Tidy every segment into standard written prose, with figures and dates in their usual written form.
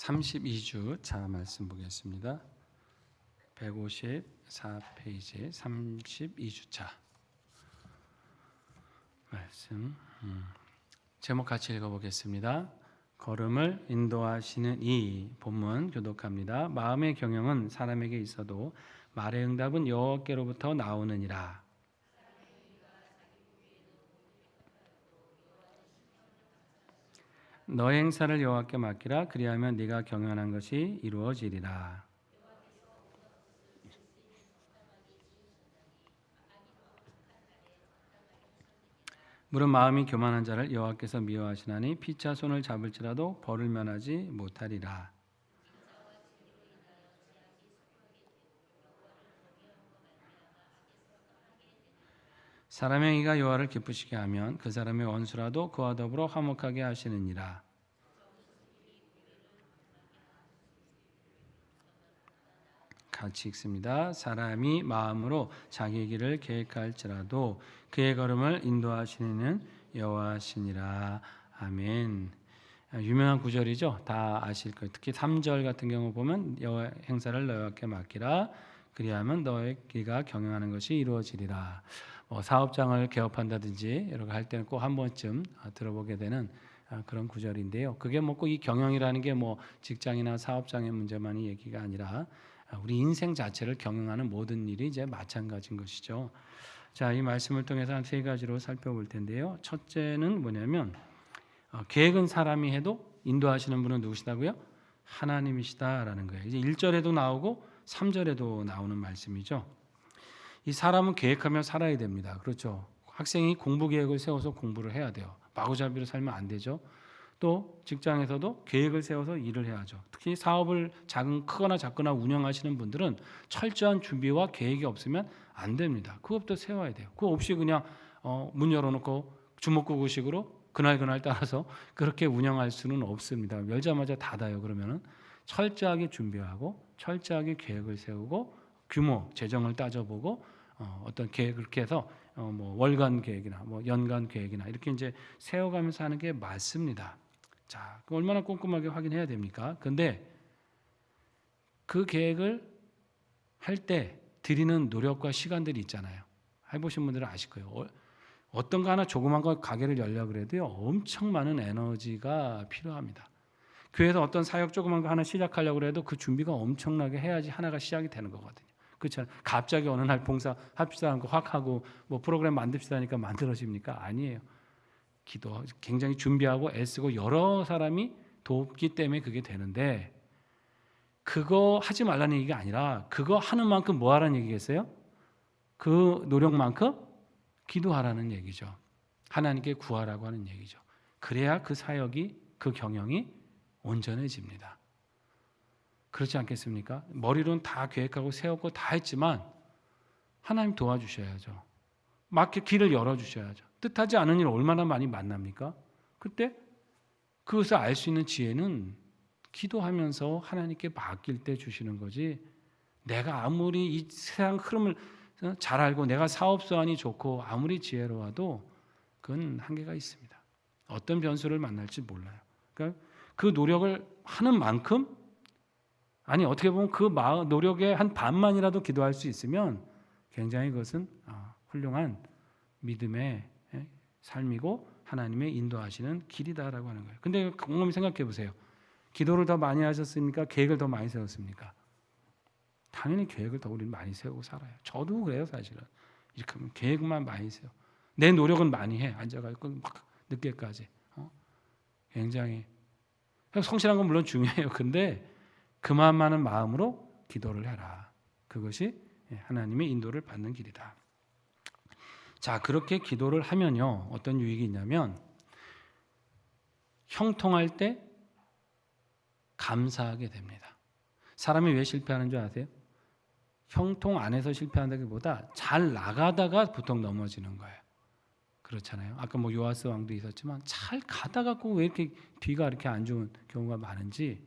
32주 차 말씀 보겠습니다. 154페이지 32주 차 말씀 제목 같이 읽어보겠습니다. 걸음을 인도하시는 이 본문 교독합니다. 마음의 경영은 사람에게 있어도 말의 응답은 여호와께로부터 나오느니라. 너의 행사를 여호와께 맡기라. 그리하면 네가 경영한 것이 이루어지리라. 물은 마음이 교만한 자를 여호와께서 미워하시나니 피차 손을 잡을지라도 벌을 면하지 못하리라. 사람의 행위가 여호와를 기쁘시게 하면 그 사람의 원수라도 그와 더불어 화목하게 하시느니라. 같이 읽습니다. 사람이 마음으로 자기 길을 계획할지라도 그의 걸음을 인도하시는 여호와시니라. 아멘. 유명한 구절이죠. 다 아실 거예요. 특히 3절 같은 경우 보면 여호와 행사를 여호와께 맡기라. 그리하면 너의 길가 경영하는 것이 이루어지리라. 사업장을 개업한다든지 이렇게 할 때는 꼭 한 번쯤 들어보게 되는 그런 구절인데요. 그게 꼭 이 경영이라는 게 직장이나 사업장의 문제만이 얘기가 아니라 우리 인생 자체를 경영하는 모든 일이 이제 마찬가지인 것이죠. 자, 이 말씀을 통해서 한 세 가지로 살펴볼 텐데요. 첫째는 뭐냐면 계획은 사람이 해도 인도하시는 분은 누구시다고요? 하나님이시다라는 거예요. 이제 1절에도 나오고 3절에도 나오는 말씀이죠. 이 사람은 계획하며 살아야 됩니다. 그렇죠. 학생이 공부 계획을 세워서 공부를 해야 돼요. 마구잡이로 살면 안 되죠. 또 직장에서도 계획을 세워서 일을 해야죠. 특히 사업을 크거나 작거나 운영하시는 분들은 철저한 준비와 계획이 없으면 안 됩니다. 그것부터 세워야 돼요. 그거 없이 그냥 문 열어놓고 주먹구구식으로 그날 따라서 그렇게 운영할 수는 없습니다. 열자마자 닫아요. 그러면은 철저하게 준비하고 철저하게 계획을 세우고 규모, 재정을 따져보고 어떤 계획을 그렇게 해서 월간 계획이나 연간 계획이나 이렇게 이제 세워가면서 하는 게 맞습니다. 자, 얼마나 꼼꼼하게 확인해야 됩니까? 근데 그 계획을 할 때 들이는 노력과 시간들이 있잖아요. 해보신 분들은 아실 거예요. 어떤 거 하나 조그만 거 가게를 열려고 그래도요, 엄청 많은 에너지가 필요합니다. 교회에서 어떤 사역 조그만 거 하나 시작하려고 해도 그 준비가 엄청나게 해야지 하나가 시작이 되는 거거든요. 그렇죠? 갑자기 어느 날 봉사 합시다 하고 확 하고 프로그램 만듭시다 하니까 만들어집니까? 아니에요. 기도 굉장히 준비하고 애쓰고 여러 사람이 돕기 때문에 그게 되는데, 그거 하지 말라는 얘기가 아니라 그거 하는 만큼 뭐 하라는 얘기겠어요? 그 노력만큼 기도하라는 얘기죠. 하나님께 구하라고 하는 얘기죠. 그래야 그 사역이, 그 경영이 온전해집니다. 그렇지 않겠습니까? 머리로는 다 계획하고 세웠고 다 했지만 하나님 도와주셔야죠. 맞게 길을 열어주셔야죠. 뜻하지 않은 일 얼마나 많이 만납니까? 그때 그것을 알 수 있는 지혜는 기도하면서 하나님께 맡길 때 주시는 거지, 내가 아무리 이 세상 흐름을 잘 알고 내가 사업수완이 좋고 아무리 지혜로워도 그건 한계가 있습니다. 어떤 변수를 만날지 몰라요. 그러니까 그 노력을 하는 만큼, 아니 어떻게 보면 그 노력의 한 반만이라도 기도할 수 있으면 굉장히 그것은 훌륭한 믿음의 삶이고 하나님의 인도하시는 길이다라고 하는 거예요. 근데 곰곰이 생각해 보세요. 기도를 더 많이 하셨습니까? 계획을 더 많이 세웠습니까? 당연히 계획을 더 우리는 많이 세우고 살아요. 저도 그래요, 사실은. 이렇게 하면 계획만 많이 세워. 내 노력은 많이 해. 앉아가지고 막 늦게까지. 굉장히 성실한 건 물론 중요해요. 근데 그만한 마음으로 기도를 해라. 그것이 하나님의 인도를 받는 길이다. 자, 그렇게 기도를 하면요, 어떤 유익이 있냐면 형통할 때 감사하게 됩니다. 사람이 왜 실패하는 줄 아세요? 형통 안에서 실패한다기보다 잘 나가다가 보통 넘어지는 거예요. 그렇잖아요. 아까 요아스 왕도 있었지만 잘 가다가 꼭 왜 이렇게 뒤가 이렇게 안 좋은 경우가 많은지,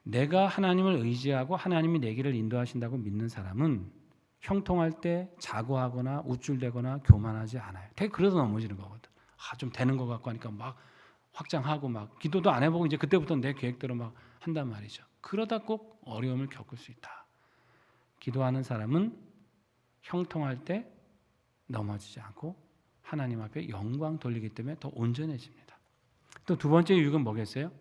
내가 하나님을 의지하고 하나님이 내 길을 인도하신다고 믿는 사람은 형통할 때 자고하거나 우쭐대거나 교만하지 않아요. 되게 그래서 넘어지는 거거든. 좀 되는 것 같고 하니까 막 확장하고 막 기도도 안 해보고 이제 그때부터 내 계획대로 막 한단 말이죠. 그러다 꼭 어려움을 겪을 수 있다. 기도하는 사람은 형통할 때 넘어지지 않고 하나님 앞에 영광 돌리기 때문에 더 온전해집니다. 또 두 번째 유익은 뭐겠어요?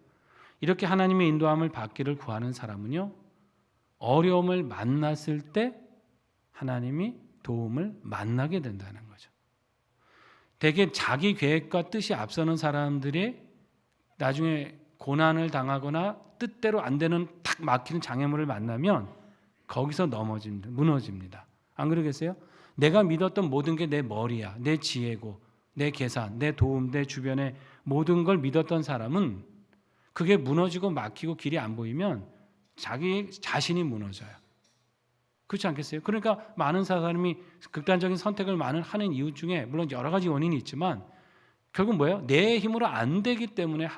이렇게 하나님의 인도함을 받기를 구하는 사람은요, 어려움을 만났을 때 하나님이 도움을 만나게 된다는 거죠. 대개 자기 계획과 뜻이 앞서는 사람들이 나중에 고난을 당하거나 뜻대로 안 되는 탁 막히는 장애물을 만나면 거기서 넘어집니다. 무너집니다. 안 그러겠어요? 내가 믿었던 모든 게 내 머리야, 내 지혜고, 내 계산, 내 도움, 내 주변의 모든 걸 믿었던 사람은 그게 무너지고 막히고 길이 안 보이면 자기 자신이 무너져요. 그렇지 않겠어요? 그러니까 많은 사람이 극단적인 선택을 많은 하는 이유 중에 물론 여러 가지 원인이 있지만 결국 뭐예요? 내 힘으로 안 되기 때문에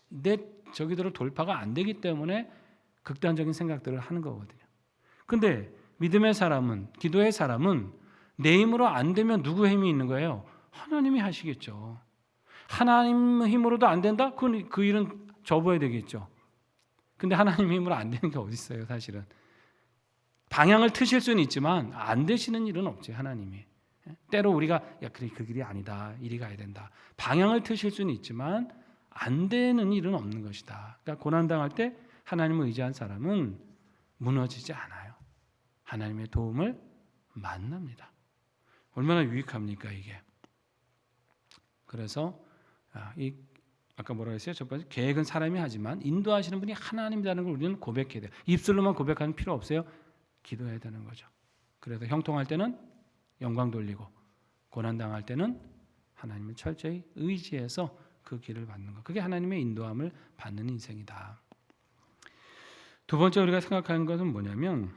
내 저기대로 돌파가 안 되기 때문에 극단적인 생각들을 하는 거거든요. 근데 믿음의 사람은, 기도의 사람은 내 힘으로 안 되면 누구 힘이 있는 거예요? 하나님이 하시겠죠. 하나님 힘으로도 안 된다? 그건 그 일은 접어야 되겠죠. 근데 하나님 힘으로 안 되는 게 어디 있어요, 사실은. 방향을 트실 수는 있지만 안 되시는 일은 없지, 하나님이. 때로 우리가 그래 그 길이 아니다, 이리 가야 된다. 방향을 트실 수는 있지만 안 되는 일은 없는 것이다. 그러니까 고난 당할 때 하나님을 의지한 사람은 무너지지 않아요. 하나님의 도움을 만납니다. 얼마나 유익합니까 이게. 그래서 아까 뭐라고 했어요? 첫 번째, 계획은 사람이 하지만 인도하시는 분이 하나님이라는 걸 우리는 고백해야 돼요. 입술로만 고백하는 필요 없어요. 기도해야 되는 거죠. 그래서 형통할 때는 영광 돌리고 고난당할 때는 하나님을 철저히 의지해서 그 길을 받는 것. 그게 하나님의 인도함을 받는 인생이다. 두 번째 우리가 생각하는 것은 뭐냐면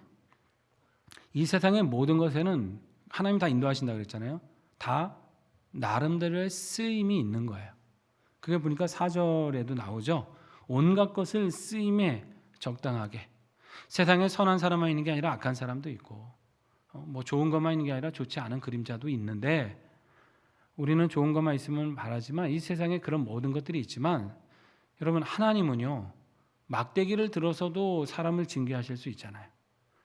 이 세상의 모든 것에는 하나님 다 인도하신다고 그랬잖아요. 다 나름대로의 쓰임이 있는 거예요. 그게 보니까 4절에도 나오죠. 온갖 것을 쓰임에 적당하게. 세상에 선한 사람만 있는 게 아니라 악한 사람도 있고 뭐 좋은 것만 있는 게 아니라 좋지 않은 그림자도 있는데 우리는 좋은 것만 있으면 바라지만 이 세상에 그런 모든 것들이 있지만 여러분 하나님은요 막대기를 들어서도 사람을 징계하실 수 있잖아요.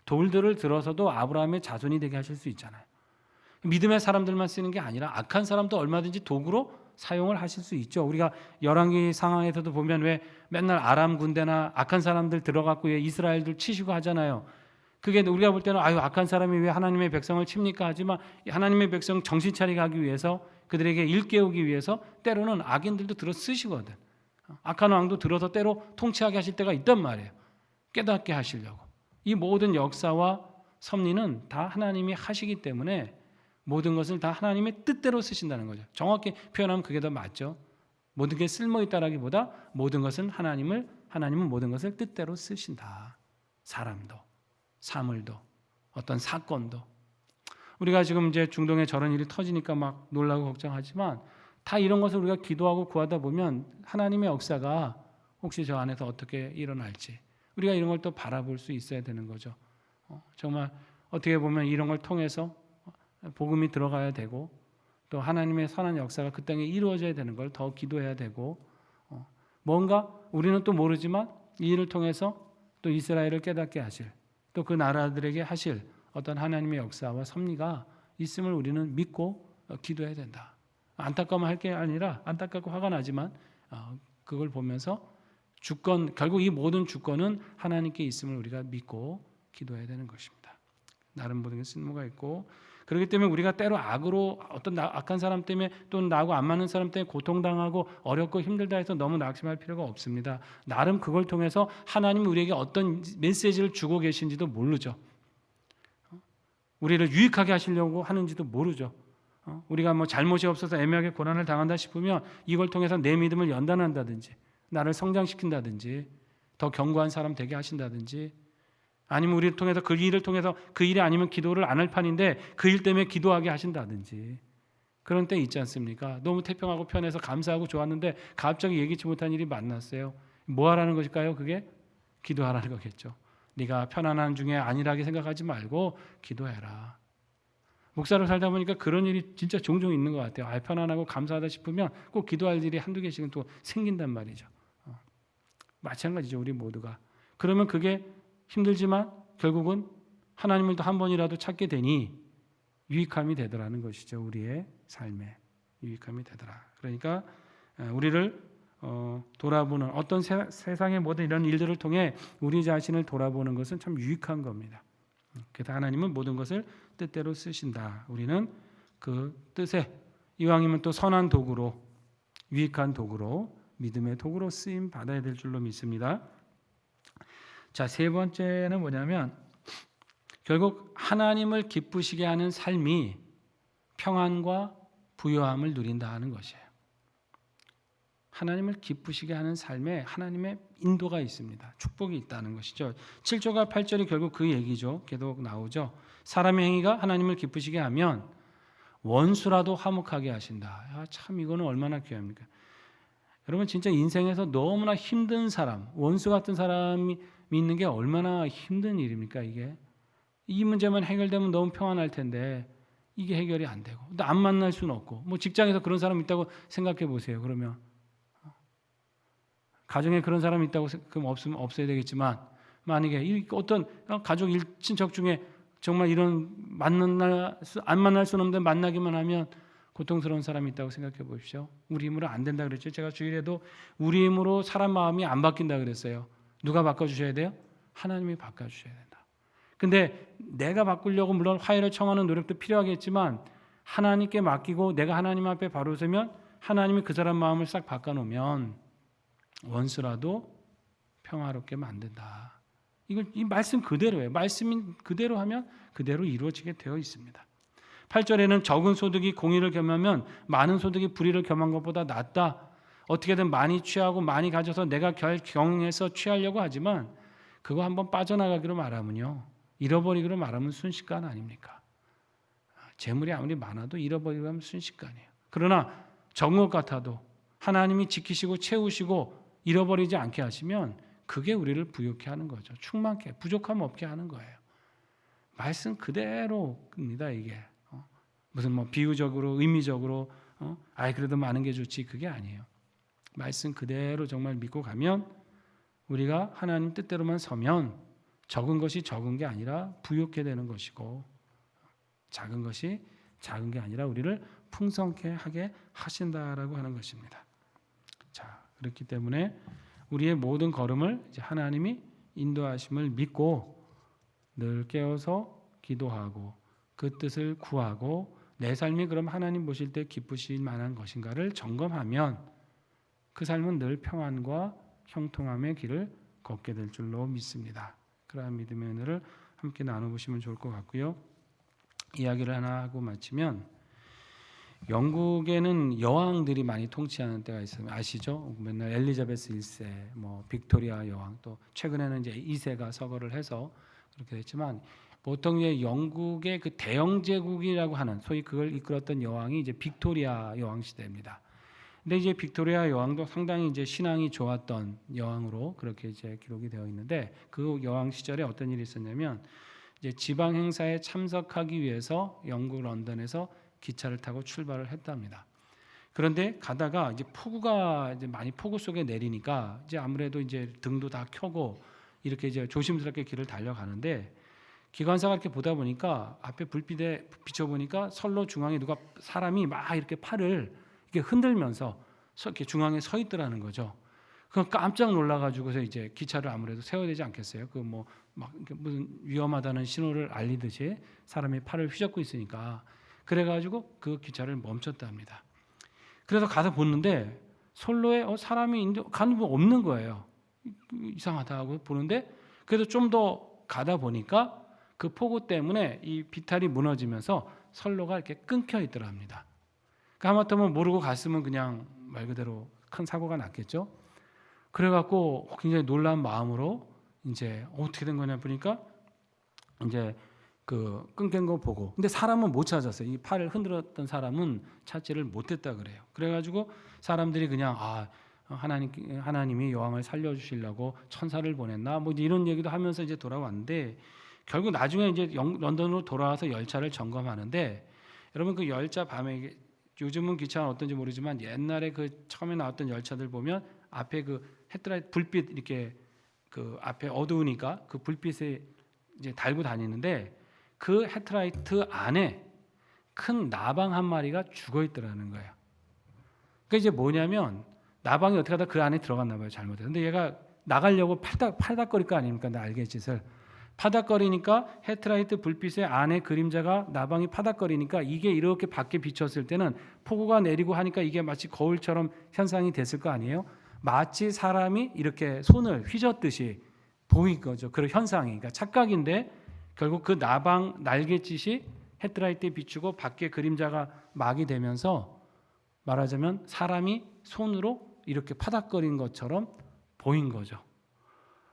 돌들을 들어서도 아브라함의 자손이 되게 하실 수 있잖아요. 믿음의 사람들만 쓰는 게 아니라 악한 사람도 얼마든지 도구로 사용을 하실 수 있죠. 우리가 열왕기 상황에서도 보면 왜 맨날 아람 군대나 악한 사람들 들어갔고 이스라엘들 치시고 하잖아요. 그게 우리가 볼 때는 악한 사람이 왜 하나님의 백성을 칩니까? 하지만 하나님의 백성 정신 차리게 하기 위해서 그들에게 일깨우기 위해서 때로는 악인들도 들어 쓰시거든. 악한 왕도 들어서 때로 통치하게 하실 때가 있단 말이에요. 깨닫게 하시려고. 이 모든 역사와 섭리는 다 하나님이 하시기 때문에 모든 것을 다 하나님의 뜻대로 쓰신다는 거죠. 정확히 표현하면 그게 더 맞죠. 모든 게 쓸모있다라기보다 모든 것은 하나님은 모든 것을 뜻대로 쓰신다. 사람도, 사물도, 어떤 사건도. 우리가 지금 이제 중동에 저런 일이 터지니까 막 놀라고 걱정하지만 다 이런 것을 우리가 기도하고 구하다 보면 하나님의 역사가 혹시 저 안에서 어떻게 일어날지 우리가 이런 걸 또 바라볼 수 있어야 되는 거죠. 정말 어떻게 보면 이런 걸 통해서 복음이 들어가야 되고 또 하나님의 선한 역사가 그 땅에 이루어져야 되는 걸 더 기도해야 되고 뭔가 우리는 또 모르지만 이 일을 통해서 또 이스라엘을 깨닫게 하실 또 그 나라들에게 하실 어떤 하나님의 역사와 섭리가 있음을 우리는 믿고 기도해야 된다. 안타까워만 할 게 아니라 안타깝고 화가 나지만 그걸 보면서 주권 결국 이 모든 주권은 하나님께 있음을 우리가 믿고 기도해야 되는 것입니다. 나름 모든 게 쓸모가 있고 그렇기 때문에 우리가 때로 악으로 어떤 악한 사람 때문에 또는 나하고 안 맞는 사람 때문에 고통당하고 어렵고 힘들다 해서 너무 낙심할 필요가 없습니다. 나름 그걸 통해서 하나님이 우리에게 어떤 메시지를 주고 계신지도 모르죠. 우리를 유익하게 하시려고 하는지도 모르죠. 우리가 뭐 잘못이 없어서 애매하게 고난을 당한다 싶으면 이걸 통해서 내 믿음을 연단한다든지 나를 성장시킨다든지 더 견고한 사람 되게 하신다든지 아니면 우리를 통해서 그 일을 통해서 그 일이 아니면 기도를 안 할 판인데 그 일 때문에 기도하게 하신다든지 그런 때 있지 않습니까? 너무 태평하고 편해서 감사하고 좋았는데 갑자기 예기치 못한 일이 만났어요. 뭐 하라는 것일까요? 그게 기도하라는 거겠죠. 네가 편안한 중에 안일하게 생각하지 말고 기도해라. 목사로 살다 보니까 그런 일이 진짜 종종 있는 것 같아요. 편안하고 감사하다 싶으면 꼭 기도할 일이 한두 개씩은 또 생긴단 말이죠. 마찬가지죠. 우리 모두가. 그러면 그게 힘들지만 결국은 하나님을 또 한 번이라도 찾게 되니 유익함이 되더라는 것이죠. 우리의 삶에 유익함이 되더라. 그러니까 우리를 돌아보는 어떤 세상의 모든 이런 일들을 통해 우리 자신을 돌아보는 것은 참 유익한 겁니다. 그래서 하나님은 모든 것을 뜻대로 쓰신다. 우리는 그 뜻에 이왕이면 또 선한 도구로, 유익한 도구로, 믿음의 도구로 쓰임 받아야 될 줄로 믿습니다. 자, 세 번째는 뭐냐면 결국 하나님을 기쁘시게 하는 삶이 평안과 부요함을 누린다 하는 것이에요. 하나님을 기쁘시게 하는 삶에 하나님의 인도가 있습니다. 축복이 있다는 것이죠. 7절과 8절이 결국 그 얘기죠. 계속 나오죠. 사람의 행위가 하나님을 기쁘시게 하면 원수라도 화목하게 하신다. 참 이거는 얼마나 귀합니까? 여러분 진짜 인생에서 너무나 힘든 사람, 원수 같은 사람이 있는 게 얼마나 힘든 일입니까? 이게 이 문제만 해결되면 너무 평안할 텐데 이게 해결이 안 되고, 근데 안 만날 수는 없고, 뭐 직장에서 그런 사람 있다고 생각해 보세요. 그러면 가정에 그런 사람이 있다고 그럼 없으면 없어야 되겠지만 만약에 어떤 가족 친척 중에 정말 이런 안 만날 수는 없는데 만나기만 하면 고통스러운 사람이 있다고 생각해 보십시오. 우리 힘으로 안 된다 그랬죠. 제가 주일에도 우리 힘으로 사람 마음이 안 바뀐다 그랬어요. 누가 바꿔주셔야 돼요? 하나님이 바꿔주셔야 된다. 근데 내가 바꾸려고 물론 화해를 청하는 노력도 필요하겠지만 하나님께 맡기고 내가 하나님 앞에 바로 서면 하나님이 그 사람 마음을 싹 바꿔놓으면 원수라도 평화롭게 만든다. 이걸 이 말씀 그대로예요. 말씀인 그대로 하면 그대로 이루어지게 되어 있습니다. 8절에는 적은 소득이 공의를 겸하면 많은 소득이 불의를 겸한 것보다 낫다. 어떻게든 많이 취하고 많이 가져서 내가 경영해서 취하려고 하지만 그거 한번 빠져나가기로 말하면요. 잃어버리기로 말하면 순식간 아닙니까? 재물이 아무리 많아도 잃어버리기로 하면 순식간이에요. 그러나 적은 것 같아도 하나님이 지키시고 채우시고 잃어버리지 않게 하시면 그게 우리를 부유케 하는 거죠. 충만케, 부족함 없게 하는 거예요. 말씀 그대로입니다. 이게 무슨 뭐 비유적으로 의미적으로 그래도 많은 게 좋지 그게 아니에요. 말씀 그대로 정말 믿고 가면 우리가 하나님 뜻대로만 서면 적은 것이 적은 게 아니라 부유케 되는 것이고 작은 것이 작은 게 아니라 우리를 풍성케 하게 하신다라고 하는 것입니다. 자, 그렇기 때문에 우리의 모든 걸음을 이제 하나님이 인도하심을 믿고 늘 깨어서 기도하고 그 뜻을 구하고 내 삶이 그럼 하나님 보실 때 기쁘실 만한 것인가를 점검하면 그 삶은 늘 평안과 형통함의 길을 걷게 될 줄로 믿습니다. 그러한 믿음의 은혜를 함께 나눠보시면 좋을 것 같고요. 이야기를 하나 하고 마치면 영국에는 여왕들이 많이 통치하는 때가 있어요. 아시죠? 맨날 엘리자베스 1세, 뭐 빅토리아 여왕, 또 최근에는 이제 2세가 서거를 해서 그렇게 됐지만 보통 이제 영국의 그 대영 제국이라고 하는 소위 그걸 이끌었던 여왕이 이제 빅토리아 여왕 시대입니다. 근데 이제 빅토리아 여왕도 상당히 이제 신앙이 좋았던 여왕으로 그렇게 이제 기록이 되어 있는데 그 여왕 시절에 어떤 일이 있었냐면 이제 지방 행사에 참석하기 위해서 영국 런던에서 기차를 타고 출발을 했답니다. 그런데 가다가 이제 폭우가 이제 많이 폭우 속에 내리니까 이제 아무래도 이제 등도 다 켜고 이렇게 이제 조심스럽게 길을 달려가는데 기관사가 이렇게 보다 보니까 앞에 불빛에 비춰보니까 선로 중앙에 누가 사람이 막 이렇게 팔을 이렇게 흔들면서 이렇게 중앙에 서 있더라는 거죠. 그 깜짝 놀라가지고서 이제 기차를 아무래도 세워야 되지 않겠어요? 그 뭐 막 무슨 위험하다는 신호를 알리듯이 사람이 팔을 휘젓고 있으니까 그래가지고 그 기차를 멈췄답니다. 그래서 가서 보는데 선로에 사람이 가는 분 없는 거예요. 이상하다 하고 보는데 그래도 좀 더 가다 보니까 그 폭우 때문에 이 비탈이 무너지면서 선로가 이렇게 끊겨 있더랍니다. 하마터면 모르고 갔으면 그냥 말 그대로 큰 사고가 났겠죠. 그래갖고 굉장히 놀란 마음으로 이제 어떻게 된 거냐 보니까 이제 그 끊긴 거 보고 근데 사람은 못 찾았어요. 이 팔을 흔들었던 사람은 찾지를 못했다 그래요. 그래가지고 사람들이 그냥 하나님이 여왕을 살려주시려고 천사를 보냈나 뭐 이런 얘기도 하면서 이제 돌아왔는데 결국 나중에 이제 런던으로 돌아와서 열차를 점검하는데 여러분 그 열차 밤에 요즘은 기차는 어떤지 모르지만 옛날에 그 처음에 나왔던 열차들 보면 앞에 그 헤드라이트 불빛 이렇게 그 앞에 어두우니까 그 불빛에 이제 달고 다니는데 그 헤드라이트 안에 큰 나방 한 마리가 죽어 있더라는 거예요. 그게 이제 뭐냐면 나방이 어떻게 하다 그 안에 들어갔나 봐요. 잘못해서. 근데 얘가 나가려고 팔닥거릴 거 아닙니까? 날갯짓을. 파닥거리니까 헤드라이트 불빛의 안에 그림자가 나방이 파닥거리니까 이게 이렇게 밖에 비쳤을 때는 폭우가 내리고 하니까 이게 마치 거울처럼 현상이 됐을 거 아니에요? 마치 사람이 이렇게 손을 휘젓듯이 보인 거죠. 그런 현상이. 그러니까 착각인데 결국 그 나방 날갯짓이 헤드라이트에 비추고 밖에 그림자가 막이 되면서 말하자면 사람이 손으로 이렇게 파닥거린 것처럼 보인 거죠.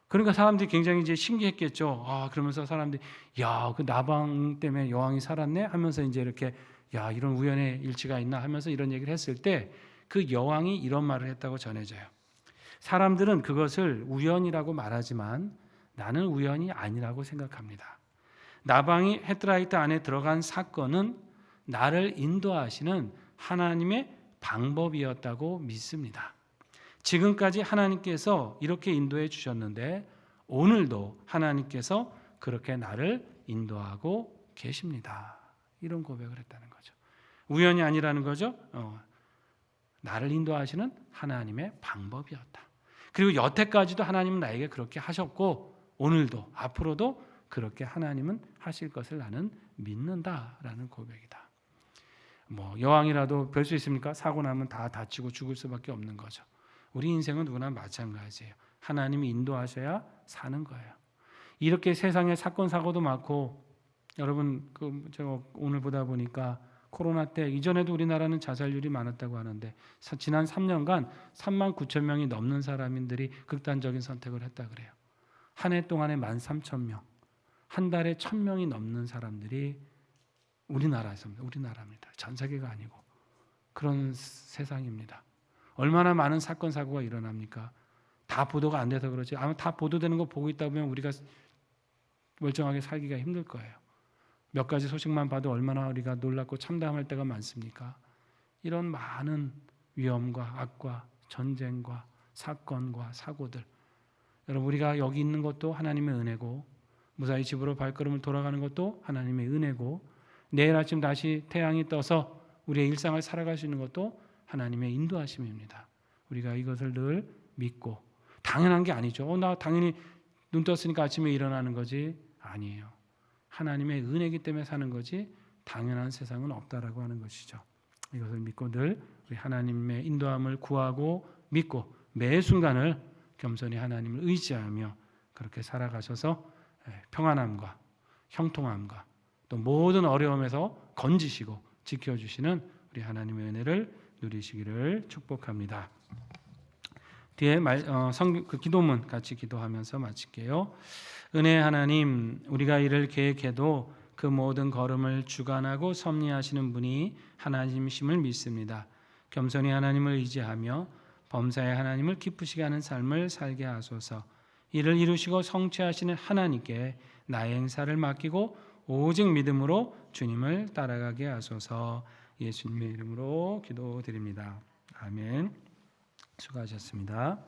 그러니까 사람들이 굉장히 이제 신기했겠죠. 그러면서 사람들이 야, 그 나방 때문에 여왕이 살았네 하면서 이제 이렇게 야, 이런 우연의 일치가 있나 하면서 이런 얘기를 했을 때 그 여왕이 이런 말을 했다고 전해져요. 사람들은 그것을 우연이라고 말하지만 나는 우연이 아니라고 생각합니다. 나방이 헤드라이트 안에 들어간 사건은 나를 인도하시는 하나님의 방법이었다고 믿습니다. 지금까지 하나님께서 이렇게 인도해 주셨는데 오늘도 하나님께서 그렇게 나를 인도하고 계십니다. 이런 고백을 했다는 거죠. 우연이 아니라는 거죠. 나를 인도하시는 하나님의 방법이었다. 그리고 여태까지도 하나님은 나에게 그렇게 하셨고 오늘도 앞으로도 그렇게 하나님은 하실 것을 나는 믿는다라는 고백이다. 뭐 여왕이라도 별 수 있습니까? 사고 나면 다 다치고 죽을 수밖에 없는 거죠. 우리 인생은 누구나 마찬가지예요. 하나님이 인도하셔야 사는 거예요. 이렇게 세상에 사건 사고도 많고 여러분 제가 오늘 보다 보니까 코로나 때 이전에도 우리나라는 자살률이 많았다고 하는데 지난 3년간 3만 9천 명이 넘는 사람들이 극단적인 선택을 했다 그래요. 한 해 동안에 13,000명, 한 달에 1,000명이 넘는 사람들이 우리나라입니다. 전 세계가 아니고 그런 세상입니다. 얼마나 많은 사건 사고가 일어납니까? 다 보도가 안 돼서 그렇지. 아마 다 보도되는 거 보고 있다 보면 우리가 멀쩡하게 살기가 힘들 거예요. 몇 가지 소식만 봐도 얼마나 우리가 놀랍고 참담할 때가 많습니까? 이런 많은 위험과 악과 전쟁과 사건과 사고들. 여러분 우리가 여기 있는 것도 하나님의 은혜고 무사히 집으로 발걸음을 돌아가는 것도 하나님의 은혜고 내일 아침 다시 태양이 떠서 우리의 일상을 살아갈 수 있는 것도 하나님의 인도하심입니다. 우리가 이것을 늘 믿고 당연한 게 아니죠. 나 당연히 눈 떴으니까 아침에 일어나는 거지. 아니에요. 하나님의 은혜이기 때문에 사는 거지 당연한 세상은 없다라고 하는 것이죠. 이것을 믿고 늘 우리 하나님의 인도함을 구하고 믿고 매 순간을 겸손히 하나님을 의지하며 그렇게 살아가셔서 평안함과 형통함과 또 모든 어려움에서 건지시고 지켜주시는 우리 하나님의 은혜를 누리시기를 축복합니다. 뒤에 그 기도문 같이 기도하면서 마칠게요. 은혜의 하나님, 우리가 이를 계획해도 그 모든 걸음을 주관하고 섭리하시는 분이 하나님이심을 믿습니다. 겸손히 하나님을 의지하며 범사의 하나님을 기쁘시게 하는 삶을 살게 하소서. 이를 이루시고 성취하시는 하나님께 나의 행사를 맡기고 오직 믿음으로 주님을 따라가게 하소서. 예수님의 이름으로 기도드립니다. 아멘. 수고하셨습니다.